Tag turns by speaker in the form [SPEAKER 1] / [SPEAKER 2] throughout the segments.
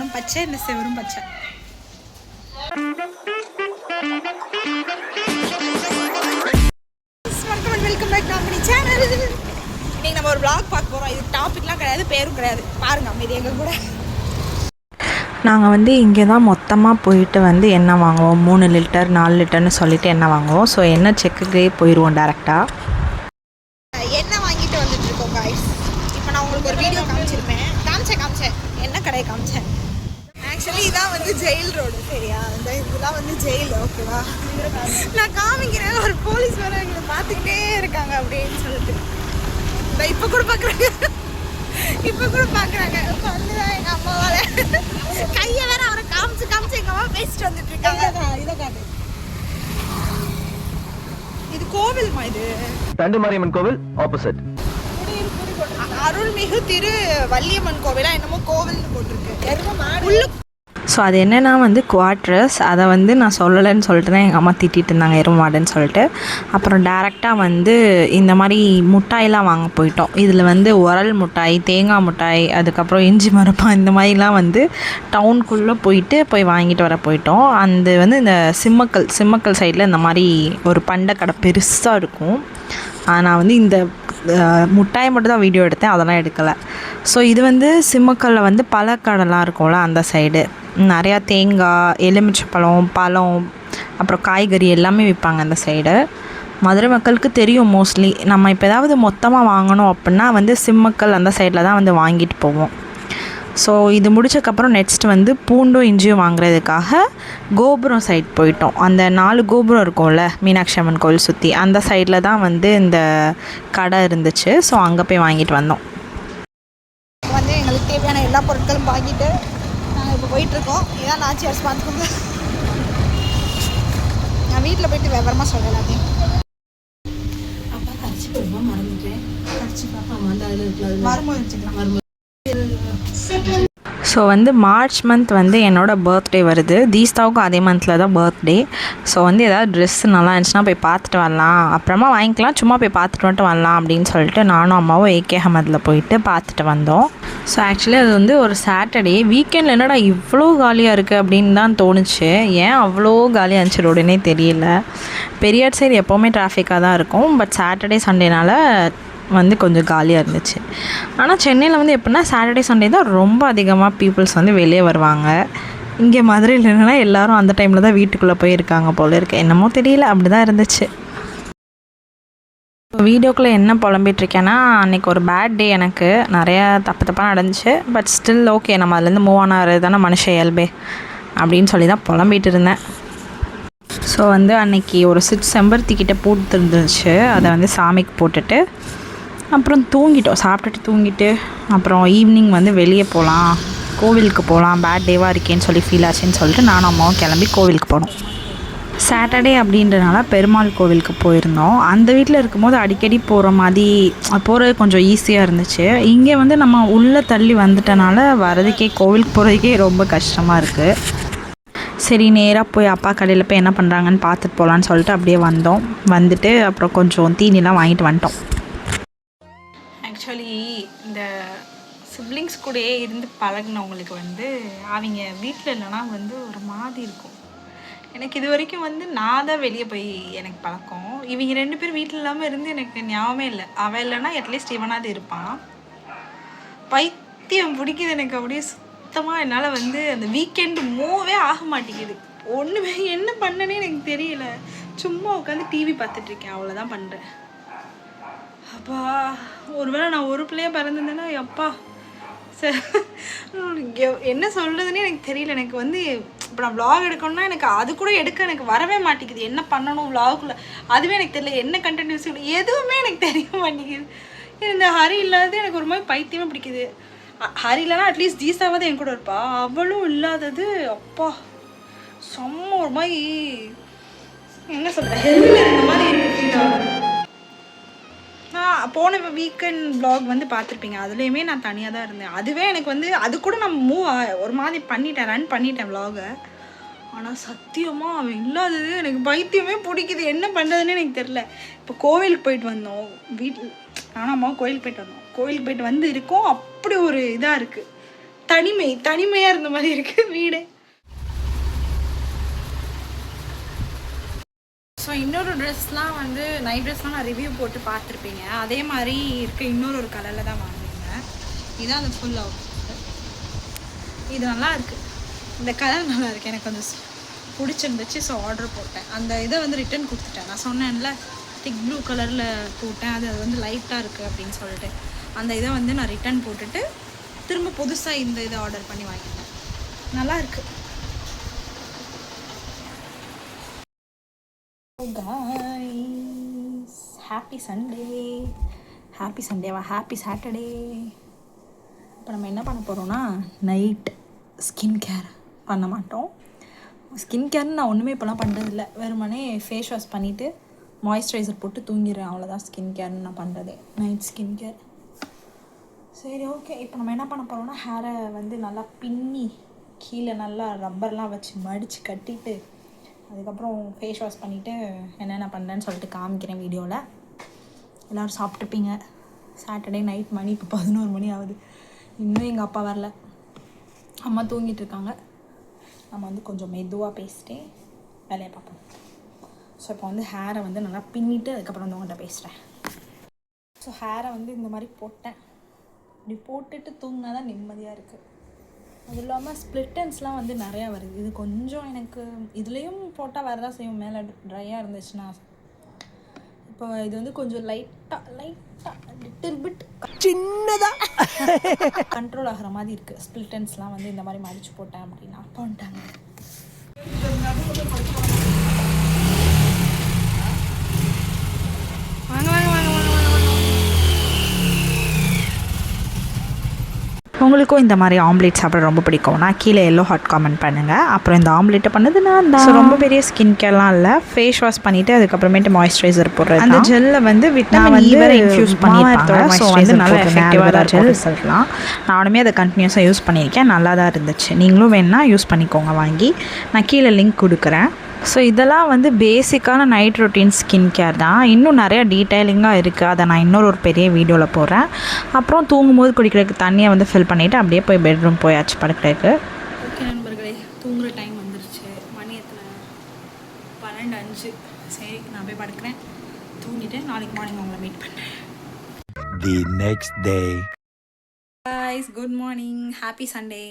[SPEAKER 1] வானம் பச்சை, இந்த செவரும் பச்சை. வெல்கம் பேக் டு நம்ம சேனல். இன்னைக்கு நம்ம ஒரு vlog பார்க்க போகிறோம். இது டாபிக்லாம் கிடையாது, பேரும் கிடையாது. பாருங்க அமைதி எங்கள் கூட.
[SPEAKER 2] நாங்கள் இங்கே தான் மொத்தமாக போயிட்டு எண்ணெய் வாங்குவோம். 3 லிட்டர் 4 லிட்டர்னு சொல்லிவிட்டு எண்ணெய் வாங்குவோம். ஸோ எண்ணெய் செக்குக்கே போயிடுவோம் டேரெக்டாக.
[SPEAKER 1] எண்ணெய் வாங்கிட்டு வந்துட்டு இருக்கோம் காய்ஸ். இப்போ நான் உங்களுக்கு ஒரு வீடியோ காமிச்சேன். எண்ணெய் கடையை காமிச்சேன். ஆக்சுவலி இதான் ஜெயில் ரோடு, சரியா? இந்த இதெல்லாம் ஜெயில், ஓகேவா? நான் காமிக்கிறேன். ஒரு போலீஸ் வர எங்களை பார்த்துக்கிட்டே இருக்காங்க அப்படின்னு சொல்லிட்டு. இப்போ கூட பார்க்குறாங்க வந்துதான் எங்கள் அம்மாவால் கையை வேற அவரை காமிச்சு எங்கள் அம்மா பேசிட்டு வந்துட்டு இருக்காங்க. இதை காட்டு. இது கோவில்மா, இது
[SPEAKER 3] தண்டுமாரியம்மன் கோவில் ஆப்போசிட்.
[SPEAKER 1] அருள்மிகு திரு வள்ளியம்மன் கோவிலா என்னமோ கோவில்னு போட்டிருக்கு.
[SPEAKER 2] ஸோ அது என்னென்னா குவார்ட்ரஸ். அதை நான் சொல்லலைன்னு சொல்லிட்டு தான் எங்கள் அம்மா திட்டிகிட்டு இருந்தாங்க, எருமை மாடுன்னு சொல்லிட்டு. அப்புறம் டேரெக்டாக இந்த மாதிரி முட்டாயெலாம் வாங்க போயிட்டோம். இதில் உரல் முட்டாய், தேங்காய் முட்டாய், அதுக்கப்புறம் இஞ்சி மரப்பா, இந்த மாதிரிலாம் டவுனுக்குள்ளே போய் வாங்கிட்டு வர போயிட்டோம். அந்த இந்த சிம்மக்கல் சைடில் இந்த மாதிரி ஒரு பண்டை கடை பெருசாக இருக்கும். நான் இந்த முட்டாயை மட்டும் தான் வீடியோ எடுத்தேன், அதெல்லாம் எடுக்கலை. ஸோ இது சிம்மக்கல்லில் பழக்கடைலாம் இருக்கும்ல, அந்த சைடு நிறையா தேங்காய், எலுமிச்சைப்பழம், பழம், அப்புறம் காய்கறி எல்லாமே விற்பாங்க அந்த சைடு. மதுரை மக்களுக்கு தெரியும் மோஸ்ட்லி. நம்ம இப்போ ஏதாவது மொத்தமாக வாங்கணும் அப்படின்னா சிம்மக்கல் அந்த சைடில் தான் வாங்கிட்டு போவோம். ஸோ இது முடிச்சக்கப்புறம் நெக்ஸ்ட் பூண்டும் இஞ்சியும் வாங்குறதுக்காக கோபுரம் சைட் போயிட்டோம். அந்த 4 கோபுரம் இருக்கும்ல மீனாட்சி அம்மன் கோவில் சுற்றி, அந்த சைடில் தான் இந்த கடை இருந்துச்சு. ஸோ அங்கே போய் வாங்கிட்டு வந்தோம்.
[SPEAKER 1] எங்களுக்கு தேவையான எல்லா பொருட்களும் வாங்கிட்டு நாங்கள் இப்போ போயிட்டுருக்கோம். இதான் நாச்சியார்ஸ் பார்த்துக்கோங்க. நான் வீட்டில் போயிட்டு விவரமாக சொல்கிறேன் எல்லாத்தையும். அப்பா கரைச்சி போடுமா மறந்துட்டேன். கரைச்சி பார்ப்போம், மரமும் வச்சுக்கலாம்.
[SPEAKER 2] ஸோ மார்ச் மந்த் என்னோடய பர்த்டே வருது. தீஸ்தாவுக்கும் அதே மந்தில் தான் பர்த்டே. ஸோ ஏதாவது ட்ரெஸ்ஸு நல்லா இருந்துச்சுன்னா போய் பார்த்துட்டு வரலாம், அப்புறமா வாங்கிக்கலாம், சும்மா போய் பார்த்துட்டு வந்துட்டு வரலாம் அப்படின்னு சொல்லிட்டு நானும் அம்மாவும் ஏகே அஹமதில் போயிட்டு பார்த்துட்டு வந்தோம். ஸோ ஆக்சுவலி அது ஒரு சாட்டர்டே வீக்கெண்டில். என்னடா இவ்வளோ காலியாக இருக்குது அப்படின்னு தான் தோணுச்சு. ஏன் அவ்வளோ காலியாக இருந்துச்சு ரோடுனே தெரியல. பெரியார் சைடு எப்போவுமே டிராஃபிக்காக தான் இருக்கும். பட் சாட்டர்டே சண்டேனால கொஞ்சம் காலியாக இருந்துச்சு. ஆனால் சென்னையில் எப்படின்னா சாட்டர்டே சண்டே தான் ரொம்ப அதிகமாக பீப்புள்ஸ் வெளியே வருவாங்க. இங்கே மதுரையில் என்னென்னா எல்லோரும் அந்த டைமில் தான் வீட்டுக்குள்ளே போயிருக்காங்க போல இருக்குது. என்னமோ தெரியல, அப்படி தான் இருந்துச்சு. வீடியோக்குள்ளே என்ன புலம்பிகிட்ருக்கேன்னா, அன்றைக்கி ஒரு பேட் டே. எனக்கு நிறையா தப்பாக நடந்துச்சு. பட் ஸ்டில் ஓகே, நம்ம அதுலேருந்து மூவ் ஆன் ஆகிறது தானே மனுஷ இயல்பே அப்படின்னு சொல்லி தான் புலம்பிகிட்டு இருந்தேன். ஸோ அன்றைக்கி ஒரு 6 செம்பருத்திக்கிட்ட பூத்து இருந்துச்சு. அதை சாமிக்கு போட்டுட்டு அப்புறம் தூங்கிட்டோம். சாப்பிட்டுட்டு தூங்கிட்டு அப்புறம் ஈவினிங் வெளியே போகலாம், கோவிலுக்கு போகலாம், பேட் டேவாக இருக்கேன்னு சொல்லி ஃபீல் ஆச்சுன்னு சொல்லிட்டு நானும் அம்மாவும் கிளம்பி கோவிலுக்கு போனோம். சாட்டர்டே அப்படின்றனால பெருமாள் கோவிலுக்கு போயிருந்தோம். அந்த வீட்டில் இருக்கும்போது அடிக்கடி போகிறது கொஞ்சம் ஈஸியாக இருந்துச்சு. இங்கே நம்ம உள்ளே தள்ளி வந்துட்டனால வரதுக்கே, கோவிலுக்கு போகிறதுக்கே ரொம்ப கஷ்டமாக இருக்குது. சரி, நேராக போய் அப்பா கடையில் போய் என்ன பண்ணுறாங்கன்னு பார்த்துட்டு போகலான்னு சொல்லிட்டு அப்படியே வந்துட்டு அப்புறம் கொஞ்சம் தீனிலாம் வாங்கிட்டு வந்துட்டோம்.
[SPEAKER 1] ஆக்சுவலி இந்த சிப்ளிங்ஸ் கூடயே இருந்து பழகினவங்களுக்கு அவங்க வீட்டில் இல்லைன்னா ஒரு மாதிரி இருக்கும். எனக்கு இது வரைக்கும் நான் தான் வெளியே போய் எனக்கு பழக்கம். இவங்க 2 பேர் வீட்டில் இல்லாமல் இருந்து எனக்கு ஞாபகமே இல்லை. அவன் இல்லைன்னா அட்லீஸ்ட் இவனாவது இருப்பான். பைத்தியம் பிடிக்குது எனக்கு அப்படியே சுத்தமாக. என்னால் அந்த வீக்கெண்டு மூவே ஆக மாட்டேங்குது. ஒன்றுமே என்ன பண்ணனே எனக்கு தெரியல. சும்மா உட்காந்து டிவி பார்த்துட்ருக்கேன், அவ்வளோதான் பண்ணுறேன். அப்பா, ஒருவேளை நான் ஒரு பிள்ளையாக பிறந்திருந்தேன்னா அப்பா சரி என்ன சொல்கிறதுனே எனக்கு தெரியல. எனக்கு இப்போ நான் விளாக் எடுக்கணும்னா எனக்கு அது கூட எடுக்க எனக்கு வரவே மாட்டேங்குது. என்ன பண்ணணும் விளாகுள்ள அதுவே எனக்கு தெரியல. என்ன கண்டென்ட் எதுவுமே எனக்கு தெரிய மாட்டேங்குது. இந்த ஹரி இல்லாதது எனக்கு ஒரு மாதிரி பைத்தியமே பிடிக்குது. ஹரி இல்லைனா அட்லீஸ்ட் தீசாவது என் கூட இருப்பா. அவளும் இல்லாதது அப்பா செம்ம ஒரு மாதிரி என்ன சொல்கிறேன், இந்த மாதிரி இருக்கு. நான் போன வீக்கெண்ட் வ்ளாக் பார்த்துருப்பீங்க. அதுலேயுமே நான் தனியாக தான் இருந்தேன். அதுவே எனக்கு அது கூட நான் ஒரு மாதிரி ரன் பண்ணிட்டேன் வ்ளாகை. ஆனால் சத்தியமாக அவன் இல்லாதது எனக்கு பைத்தியமே பிடிக்குது. என்ன பண்ணுறதுன்னு எனக்கு தெரில. இப்போ கோவிலுக்கு போயிட்டு வந்தோம். வீட்டில் நானும் அம்மாவும் கோவிலுக்கு போயிட்டு வந்தோம். கோவிலுக்கு போயிட்டு இருக்கோம். அப்படி ஒரு இதாக இருக்குது. தனிமையாக இருந்த மாதிரி இருக்குது வீடு. ஸோ இன்னொரு ட்ரெஸ்லாம் வந்து நைட் ட்ரெஸ்லாம் நான் ரிவ்யூ போட்டு பார்த்துருப்பீங்க. அதே மாதிரி இருக்க இன்னொரு கலரில் தான் வாங்கினேன். இதுதான் அந்த ஃபுல் அவுட். இது நல்லா இருக்குது, இந்த கலர் நல்லா இருக்குது, எனக்கு கொஞ்சம் பிடிச்சிருந்துச்சு. ஸோ ஆர்டர் போட்டேன். அந்த இதை வந்து ரிட்டன் கொடுத்துட்டேன். நான் சொன்னேன்ல திக் ப்ளூ கலரில் போட்டேன், அது வந்து லைட்டாக இருக்குது அப்படின்னு சொல்லிட்டு அந்த இதை வந்து நான் ரிட்டன் போட்டுட்டு திரும்ப புதுசாக இந்த இதை ஆர்டர் பண்ணி வாங்கிட்டேன். நல்லா இருக்குது. guys, happy சண்டேவா ஹாப்பி சாட்டர்டே. இப்போ நம்ம என்ன பண்ண போகிறோம்னா நைட் ஸ்கின் கேர் பண்ண மாட்டோம். ஸ்கின் கேர்னு நான் ஒன்றுமே இப்போலாம் பண்ணுறதில்ல. வெறுமனே ஃபேஸ் வாஷ் பண்ணிவிட்டு மாய்ஸ்சரைசர் போட்டு தூங்கிடுறேன். அவ்வளோதான் ஸ்கின் கேர்னு நான் பண்ணுறது, நைட் ஸ்கின் கேர். சரி ஓகே, இப்போ நம்ம என்ன பண்ண போகிறோம்னா ஹேரை வந்து நல்லா பின்னி கீழே நல்லா ரப்பர்லாம் வச்சு மடித்து கட்டிட்டு அதுக்கப்புறம் ஃபேஸ் வாஷ் பண்ணிவிட்டு என்னென்ன பண்ணுறேன்னு சொல்லிட்டு காமிக்கிறேன் வீடியோவில். எல்லோரும் சாப்பிட்டுப்பீங்க. சாட்டர்டே நைட் மணி இப்போ 11 மணி ஆகுது. இன்னும் எங்கள் அப்பா வரல, அம்மா தூங்கிட்டு இருக்காங்க. நம்ம வந்து கொஞ்சம் மெதுவாக பேசிட்டு வேலையை பார்ப்போம். ஸோ இப்போ வந்து ஹேரை வந்து நல்லா பின்னிட்டு அதுக்கப்புறம் வந்து உங்கள்கிட்ட பேசுகிறேன். ஸோ ஹேரை வந்து இந்த மாதிரி போட்டேன். இப்படி போட்டுட்டு தூங்கினா தான் நிம்மதியாக இருக்குது. அது இல்லாமல் ஸ்ப்ளிட்டன்ஸ்லாம் வந்து நிறையா வருது. இது கொஞ்சம் எனக்கு இதுலேயும் போட்டால் வரதான் செய்யும், மேலே ட்ரையாக இருந்துச்சுன்னா. இப்போ இது வந்து கொஞ்சம் லைட்டாக லிட்டில் பிட் சின்னதாக கண்ட்ரோல் ஆகிற மாதிரி இருக்குது. ஸ்ப்ளிட்டன்ஸ்லாம் வந்து இந்த மாதிரி மடித்து போட்டேன் அப்படின்னா அப்பா வந்துட்டாங்க.
[SPEAKER 2] உங்களுக்கும் இந்த மாதிரி ஆம்லேட் சாப்பிட ரொம்ப பிடிக்கும்னா கீழே எல்லோ ஹாட் காமெண்ட் பண்ணுங்கள். அப்புறம் இந்த ஆம்லேட்டை பண்ணது நான் தான். ஸோ ரொம்ப பெரிய ஸ்கின் கேர்லாம் இல்லை, ஃபேஸ் வாஷ் பண்ணிவிட்டு அதுக்கப்புறமேட்டு மாய்ஸ்சரைசர் போடுறது. அந்த ஜெல்லை வந்து விட்டமின் E வேறு இன்ஃப்யூஸ் பண்ணியிருப்பாங்க. ஸோ வந்து நல்லா எஃபெக்டிவாக தான் ஜெல் சொல்லலாம். நானுமே அதை கண்டினியூஸாக யூஸ் பண்ணியிருக்கேன், நல்லா தான் இருந்துச்சு. நீங்களும் வேணுன்னா யூஸ் பண்ணிக்கோங்க வாங்கி. நான் கீழே லிங்க் கொடுக்குறேன். ஸோ இதெல்லாம் வந்து பேசிக்கான நைட் ரொட்டீன் ஸ்கின் கேர் தான். இன்னும் நிறையா டீட்டெயிலிங்காக இருக்குது, அதை நான் இன்னொரு பெரிய வீடியோவில் போடுறேன். அப்புறம் தூங்கும்போது குடிக்கிறதுக்கு தண்ணியை வந்து ஃபில் பண்ணிவிட்டு அப்படியே போய் பெட்ரூம் போயாச்சு படுக்கிறதுக்கு.
[SPEAKER 1] ஓகே நண்பர்களே, தூங்குகிற டைம் வந்துருச்சு. மணி எத்தனை? 12:05. சரி நான் போய் படுக்கிறேன், தூங்கிட்டு நாளைக்கு மார்னிங் உங்களை மீட் பண்ணுறேன்.
[SPEAKER 4] The next day.
[SPEAKER 1] guys, good morning, happy Sunday.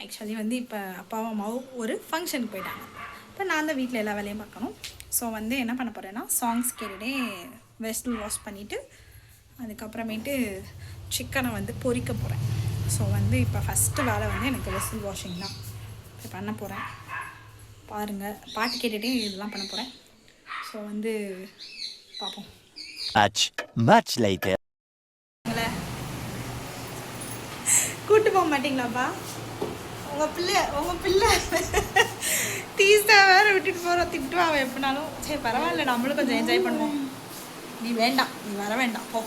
[SPEAKER 1] Actually வந்து இப்போ அப்பாவும் அம்மாவும் ஒரு ஃபங்க்ஷனுக்கு போயிட்டாங்க. இப்போ நான் தான் வீட்டில் எல்லா வேலையும் பார்க்கணும். ஸோ வந்து என்ன பண்ண போகிறேன்னா சாங்ஸ் கேட்டுகிட்டே வெஸ்டல் வாஷ் பண்ணிவிட்டு அதுக்கப்புறமேட்டு சிக்கனை வந்து பொரிக்க போகிறேன். ஸோ வந்து இப்போ ஃபஸ்ட்டு வேலை வந்து எனக்கு வெஸ்டல் வாஷிங் தான் இப்போ பண்ண போகிறேன். பாருங்கள், பாட்டு கேட்டுகிட்டே இதெல்லாம் பண்ண போகிறேன். ஸோ வந்து பார்ப்போம்.
[SPEAKER 4] Much later.
[SPEAKER 1] கூட்டு போக மாட்டிங்களாப்பா? உங்கள் பிள்ளை டீஸ்டா வேறு விட்டுட்டு போகிறோம், திட்டுவா அவன் எப்படினாலும். சரி பரவாயில்ல, நம்மளும் கொஞ்சம் என்ஜாய் பண்ணுவோம். நீ வேண்டாம், நீ வர வேண்டாம், போ.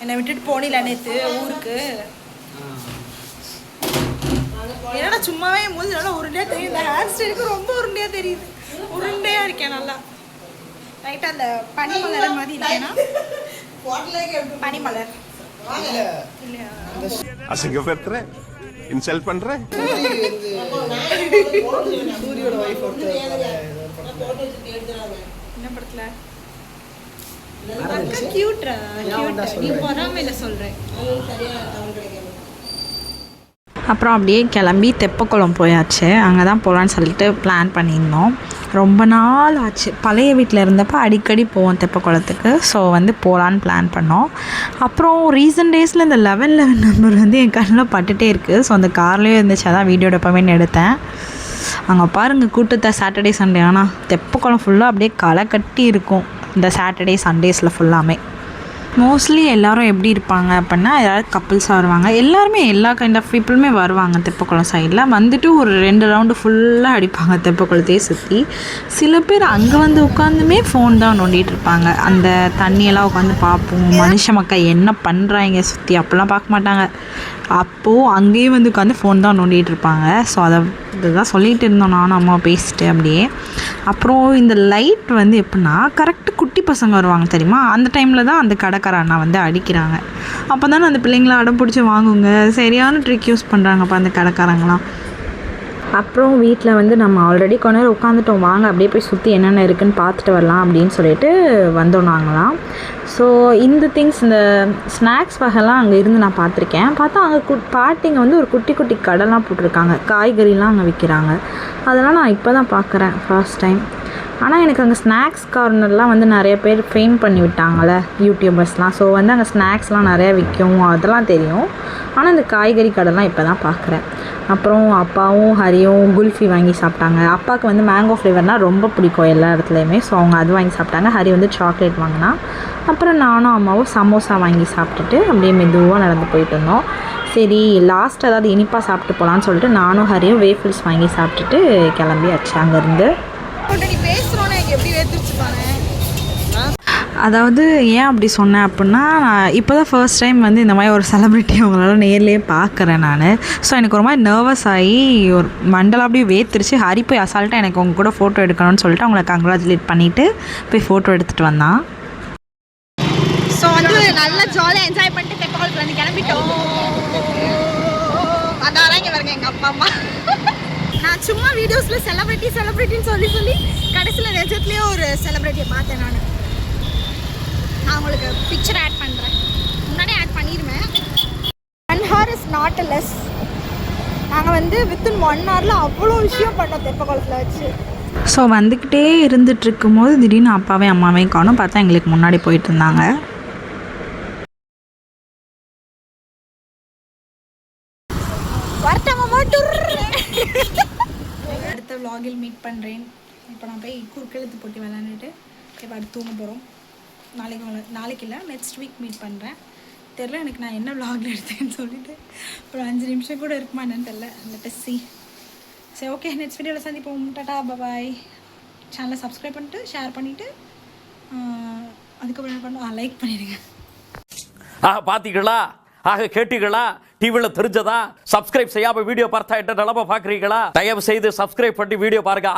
[SPEAKER 1] என்னை விட்டுட்டு போனில நேற்று ஊருக்கு. ஏன்னா சும்மாவே மூஞ்சி நல்லா உருண்டையாக தெரியுது. இந்த ஹேர் ஸ்டைலுக்கு ரொம்ப உருண்டையாக தெரியுது. உருண்டையாக இருக்கேன் நல்லா. ரைட்டாக அந்த பனிமலர் மாதிரி இருக்கேன்னா பனிமலர் இல்லையா?
[SPEAKER 5] அசிங்கப்படுத்துறேன், இன்சல்ட் பண்றேன்.
[SPEAKER 1] என்ன படத்துல அக்கா கியூட்ரா? நீ பொறாமையில சொல்றேன்.
[SPEAKER 2] அப்புறம் அப்படியே கிளம்பி தெப்பக்குளம் போயாச்சு. அங்கே தான் போகலான்னு சொல்லிட்டு பிளான் பண்ணியிருந்தோம். ரொம்ப நாள் ஆச்சு, பழைய வீட்டில் இருந்தப்போ அடிக்கடி போவோம் தெப்பக்குளத்துக்கு. ஸோ வந்து போகலான்னு பிளான் பண்ணோம். அப்புறம் ரீசன்ட் டேஸில் இந்த 11 நம்பர் வந்து என் கண்ணில் பட்டுகிட்டே இருக்குது. ஸோ அந்த கார்லேயே இருந்துச்சு, அதான் வீடியோட எப்போவுமே எடுத்தேன். அங்கே பாருங்கள் கூட்டத்தை, சாட்டர்டே சண்டே. ஆனால் தெப்பக்குளம் ஃபுல்லாக அப்படியே களை கட்டி இருக்கும் இந்த சாட்டர்டே சண்டேஸில் ஃபுல்லாமே. மோஸ்ட்லி எல்லோரும் எப்படி இருப்பாங்க அப்படின்னா, யாராவது கப்புள்ஸாக வருவாங்க. எல்லாருமே எல்லா கைண்ட் ஆஃப் பீப்புளுமே வருவாங்க தெப்பக்குளம் சைடில். வந்துட்டு ஒரு 2 ரவுண்டு ஃபுல்லாக அடிப்பாங்க தெப்பக்குளத்தையே சுற்றி. சில பேர் அங்கே வந்து உட்காந்துமே ஃபோன் தான் நோண்டிகிட்டு இருப்பாங்க. அந்த தண்ணியெல்லாம் உட்காந்து பார்ப்போம், மனுஷ மக்கள் என்ன பண்ணுறாங்க சுற்றி அப்படிலாம் பார்க்க மாட்டாங்க. அப்போது அங்கேயும் வந்து உட்காந்து ஃபோன் தான் நோண்டிகிட்டு இருப்பாங்க. ஸோ இதுதான் சொல்லிகிட்டு இருந்தோம் நானும் அம்மா பேசிட்டு அப்படியே. அப்புறம் இந்த லைட் வந்து எப்படின்னா கரெக்டு குட்டி பசங்க வருவாங்க தெரியுமா, அந்த டைமில் தான் அந்த கடை கடைக்கார அண்ணா வந்து அடிக்கிறாங்க. அப்போ தானே அந்த பிள்ளைங்கள அடம் பிடிச்சி வாங்குங்க. சரியான ட்ரிக் யூஸ் பண்ணுறாங்கப்பா அந்த கடைக்காரங்களாம். அப்புறம் வீட்டில் வந்து நம்ம ஆல்ரெடி கொஞ்ச நேரம் உட்காந்துட்டோம், வாங்க அப்படியே போய் சுற்றி என்னென்ன இருக்குதுன்னு பார்த்துட்டு வரலாம் அப்படின்னு சொல்லிட்டு வந்தோம் நாங்களாம். ஸோ இந்த திங்ஸ், இந்த ஸ்நாக்ஸ் வகைலாம் அங்கே இருந்து நான் பார்த்துருக்கேன். பார்த்தா அங்கே பாட்டிங்க வந்து ஒரு குட்டி குட்டி கடைலாம் போட்டிருக்காங்க, காய்கறிலாம் அங்கே விற்கிறாங்க. அதெல்லாம் நான் இப்போ தான் பார்க்குறேன் ஃபர்ஸ்ட் டைம். ஆனால் எனக்கு அங்கே ஸ்நாக்ஸ் கார்னர்லாம் வந்து நிறைய பேர் ஃபேம் பண்ணி விட்டாங்கள்ல யூடியூபர்ஸ்லாம். ஸோ வந்து அங்கே ஸ்நாக்ஸ்லாம் நிறையா விற்கும், அதெல்லாம் தெரியும். ஆனால் இந்த காய்கறி கடைலாம் இப்போ தான் பார்க்குறேன். அப்புறம் அப்பாவும் ஹரியும் குல்ஃபி வாங்கி சாப்பிட்டாங்க. அப்பாவுக்கு வந்து மேங்கோ ஃப்ளேவர்னால் ரொம்ப பிடிக்கும் எல்லா இடத்துலையுமே. ஸோ அவங்க அது வாங்கி சாப்பிட்டாங்க. ஹரி வந்து சாக்லேட் வாங்கினா. அப்புறம் நானும் அம்மாவும் சமோசா வாங்கி சாப்பிட்டுட்டு அப்படியே மெதுவாக நடந்து போயிட்டு இருந்தோம். சரி லாஸ்ட் ஏதாவது இனிப்பாக சாப்பிட்டு போகலான்னு சொல்லிட்டு நானும் ஹரியும் வேஃபில்ஸ் வாங்கி சாப்பிட்டுட்டு கிளம்பியாச்சு அங்கேருந்து.
[SPEAKER 1] நீ பேசுகிறோன்னு எனக்கு எப்படி வேத்துருச்சு பாரு.
[SPEAKER 2] அதாவது ஏன் அப்படி சொன்னேன் அப்படின்னா, நான் இப்போ தான் ஃபர்ஸ்ட் டைம் வந்து இந்த மாதிரி ஒரு செலிப்ரிட்டி அவங்களால நேர்லேயே பார்க்குறேன் நான். ஸோ எனக்கு ஒரு மாதிரி நர்வஸ் ஆகி ஒரு மண்டலம் அப்படியே வேத்துருச்சு. ஹரி போய் அசால்ட்டாக எனக்கு உங்க கூட ஃபோட்டோ எடுக்கணும்னு சொல்லிட்டு அவங்கள கங்க்ராச்சுலேட் பண்ணிவிட்டு போய் ஃபோட்டோ எடுத்துகிட்டு வந்தான்.
[SPEAKER 1] ஸோ வந்து நல்லா ஜாலியாக என்ஜாய் பண்ணிட்டு தெப்பகுளத்துல வந்து கிளம்பிட்டோம். அதான் இங்கே வருங்க எங்கள் அப்பா அம்மா. நான் சும்மா வீடியோஸில் செலிப்ரிட்டின்னு சொல்லி கடைசியில் நிஜத்துலேயே ஒரு செலிப்ரிட்டியை பார்த்தேன். நான் உங்களுக்கு பிக்சர் ஆட் பண்ணுறேன், முன்னாடியே ஆட் பண்ணிடுவேன். 1 hour is not less. நாங்கள் வந்து வித்தின் 1 hourல அவ்வளோ விஷயம் பண்ணோம் தெப்பகுளத்தில் வச்சு.
[SPEAKER 2] ஸோ வந்துக்கிட்டே இருந்துகிட்ருக்கும் போது திடீர்னு அப்பாவையும் அம்மாவையும் காணும். பார்த்தா எங்களுக்கு முன்னாடி போயிட்டு இருந்தாங்க.
[SPEAKER 1] அடுத்த vlogல் மீட் பண்ணுறேன். இப்போ நான் போய் குறுக்கெழுத்து போட்டி விளையாண்டுட்டு இப்போ அடுத்து தூங்க போகிறோம். நாளைக்கு இல்லை, நெக்ஸ்ட் வீக் மீட் பண்ணுறேன். தெரில எனக்கு நான் என்ன vlogல எடுத்தேன்னு சொல்லிட்டு ஒரு 5 நிமிஷம் கூட இருக்குமா என்னன்னு தெரில. Let us see. சரி ஓகே, நெக்ஸ்ட் வீடியோவில் சந்திப்போம். டாடா பாய். சேனலை சப்ஸ்கிரைப் பண்ணிட்டு ஷேர் பண்ணிவிட்டு அதுக்கப்புறம் என்ன பண்ணணும், லைக் பண்ணிடுங்க.
[SPEAKER 6] பார்த்தீங்களா? ஆக கேட்டீங்களா? டிவியில் தெரிஞ்சதா? சப்ஸ்கிரைப் செய்யாம வீடியோ பார்த்தா என்ன நிலமை பார்க்குறீங்களா? தயவு செய்து சப்ஸ்கிரைப் பண்ணி வீடியோ பாருங்க.